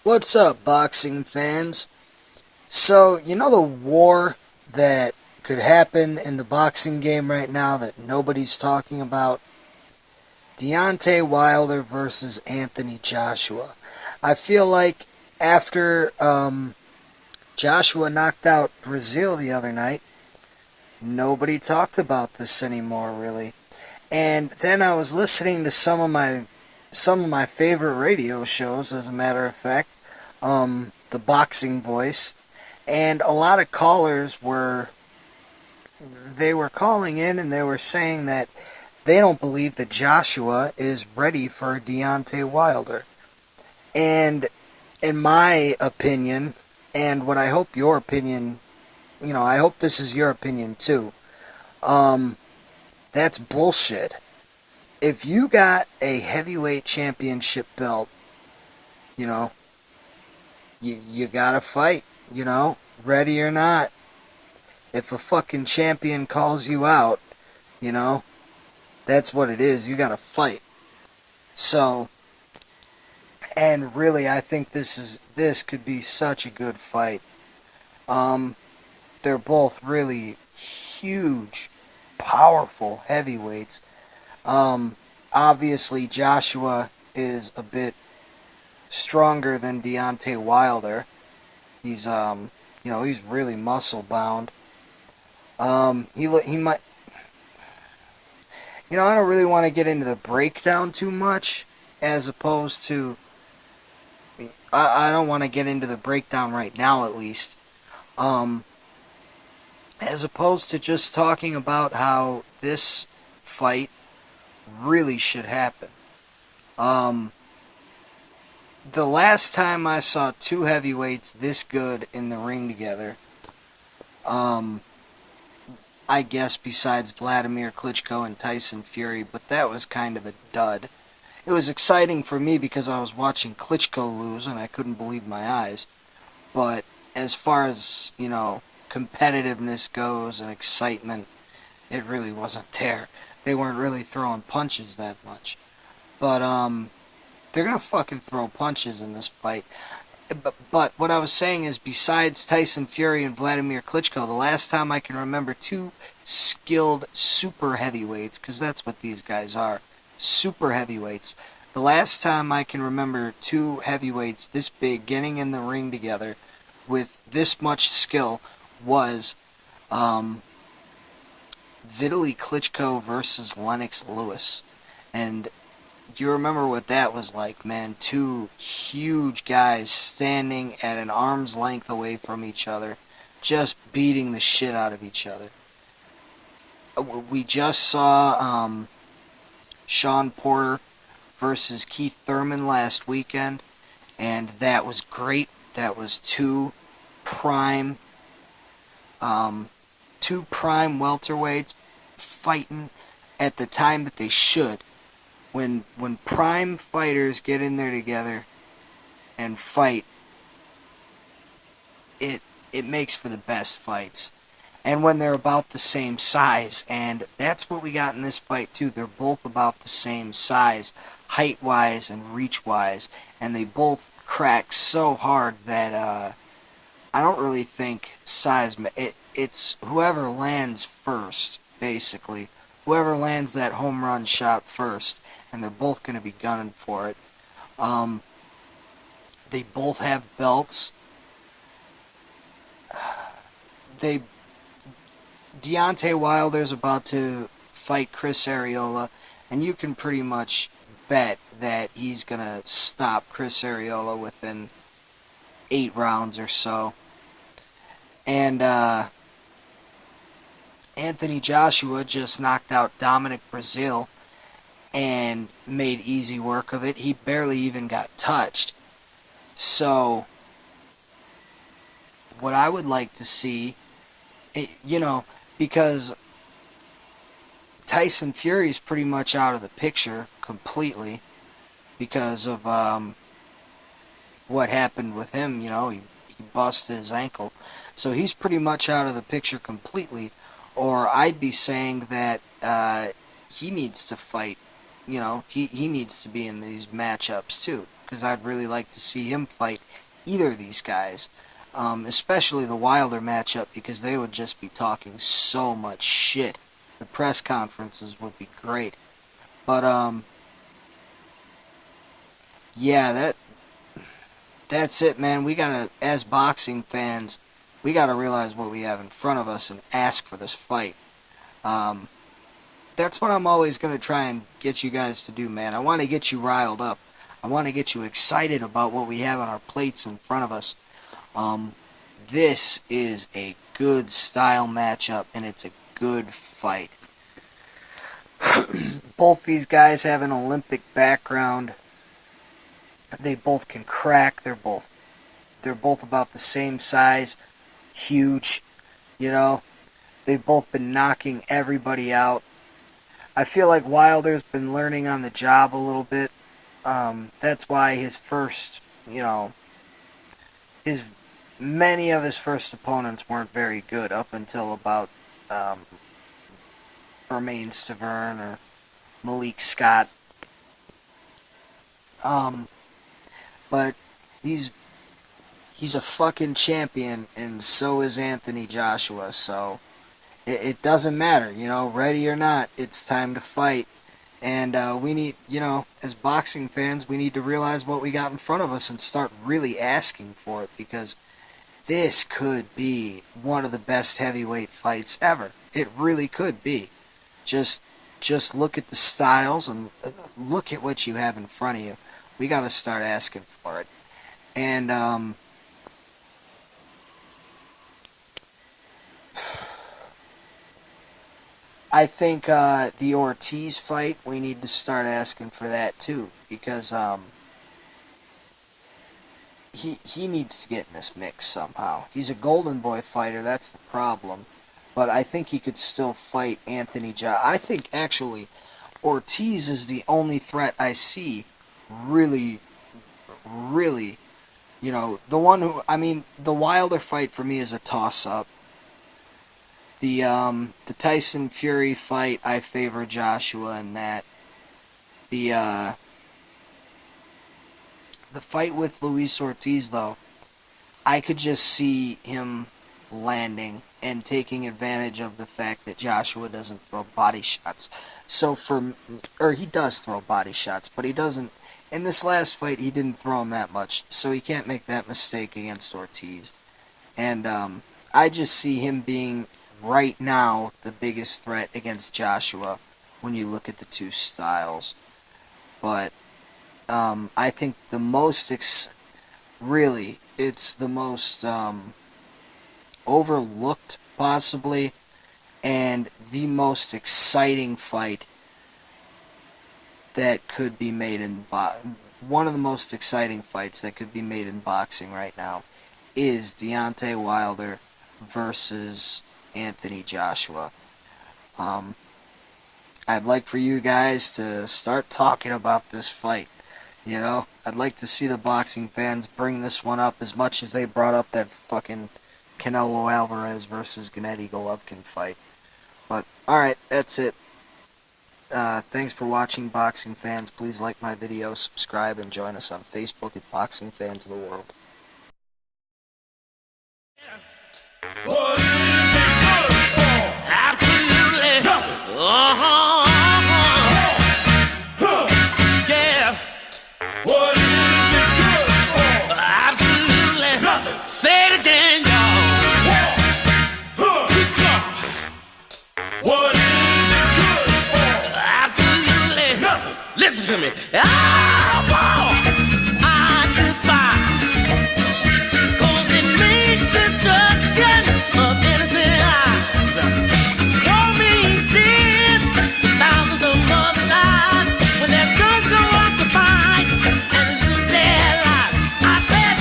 What's up, boxing fans? So, you know the war that could happen in the boxing game right now that nobody's talking about? Deontay Wilder versus Anthony Joshua. I feel like after Joshua knocked out Brazil the other night, nobody talked about this anymore, really. And then I was listening to some of my favorite radio shows, as a matter of fact, the Boxing Voice, and a lot of callers were calling in and they were saying that they don't believe that Joshua is ready for Deontay Wilder. And in my opinion, and what I hope your opinion, I hope this is your opinion too. Um, that's bullshit. If you got a heavyweight championship belt, you know, you gotta fight, ready or not. If a fucking champion calls you out, you know, that's what it is. You gotta fight. So, and really, I think this could be such a good fight. Um, they're both really huge, powerful heavyweights. Um, Obviously, Joshua is a bit stronger than Deontay Wilder. He's really muscle bound. He might, I don't really want to get into the breakdown too much, as opposed to, I don't want to get into the breakdown right now, at least. Um, as opposed to just talking about how this fight really should happen. Um, the last time I saw two heavyweights this good in the ring together, um, I guess besides Vladimir Klitschko and Tyson Fury, but that was kind of a dud. It was exciting for me because I was watching Klitschko lose and I couldn't believe my eyes. But as far as, competitiveness goes and excitement, it really wasn't there. They weren't really throwing punches that much. But, they're gonna fucking throw punches in this fight. But what I was saying is, besides Tyson Fury and Vladimir Klitschko, the last time I can remember two skilled super heavyweights, because that's what these guys are, super heavyweights. The last time I can remember two heavyweights this big getting in the ring together with this much skill was Vitaly Klitschko versus Lennox Lewis. And do you remember what that was like, man? Two huge guys standing at an arm's length away from each other, just beating the shit out of each other. We just saw Sean Porter versus Keith Thurman last weekend, and that was great. That was prime, two prime welterweights fighting at the time that they should. When prime fighters get in there together and fight, it makes for the best fights. And when they're about the same size, and that's what we got in this fight too. They're both about the same size, height-wise and reach-wise, and they both crack so hard that I don't really think size. It's whoever lands first, basically. Whoever lands that home run shot first, and they're both going to be gunning for it. Um, they both have belts. They Deontay Wilder's about to fight Chris Arreola, and you can pretty much bet that he's going to stop Chris Arreola within 8 rounds or so. And Anthony Joshua just knocked out Dominic Brazil and made easy work of it. He barely even got touched. So, what I would like to see, because Tyson Fury's pretty much out of the picture completely because of what happened with him. He busted his ankle. So he's pretty much out of the picture completely. Or I'd be saying that he needs to fight. He needs to be in these matchups too. because I'd really like to see him fight either of these guys. Especially the Wilder matchup, because they would just be talking so much shit. The press conferences would be great. But, yeah, that's it, man. We gotta, as boxing fans, we gotta realize what we have in front of us and ask for this fight. Um, that's what I'm always gonna try and get you guys to do, man. I want to get you riled up. I want to get you excited about what we have on our plates in front of us. Um, this is a good style matchup, and it's a good fight. Both these guys have an Olympic background. They both can crack. They're both about the same size, huge. You know, they've both been knocking everybody out. I feel like Wilder's been learning on the job a little bit. That's why his first, his many of his first opponents weren't very good up until about um, Bermain Stavern or Malik Scott. Um, but he's he's a fucking champion, and so is Anthony Joshua. So it doesn't matter, ready or not. It's time to fight. And we need, as boxing fans, we need to realize what we got in front of us and start really asking for it, because this could be one of the best heavyweight fights ever. It really could be. Just just look at the styles and look at what you have in front of you. We got to start asking for it. And I think the Ortiz fight, we need to start asking for that too, because he needs to get in this mix somehow. He's a Golden Boy fighter, that's the problem. But I think he could still fight Anthony Joshua. I think actually Ortiz is the only threat I see really, really, the one who, I mean, the Wilder fight for me is a toss-up. The Tyson Fury fight, I favor Joshua in that. The, uh, the fight with Luis Ortiz, though, I could just see him landing and taking advantage of the fact that Joshua doesn't throw body shots. Or he does throw body shots, but he doesn't. In this last fight, he didn't throw him that much, so he can't make that mistake against Ortiz. And I just see him being, right now, the biggest threat against Joshua when you look at the two styles. But I think really, it's the most overlooked, possibly, and the most exciting fight that could be made in one of the most exciting fights that could be made in boxing right now is Deontay Wilder versus Anthony Joshua. Um, I'd like for you guys to start talking about this fight. I'd like to see the boxing fans bring this one up as much as they brought up that fucking Canelo Alvarez versus Gennady Golovkin fight. But, alright, that's it. Thanks for watching, boxing fans. Please like my video, subscribe, and join us on Facebook at Boxing Fans of the World.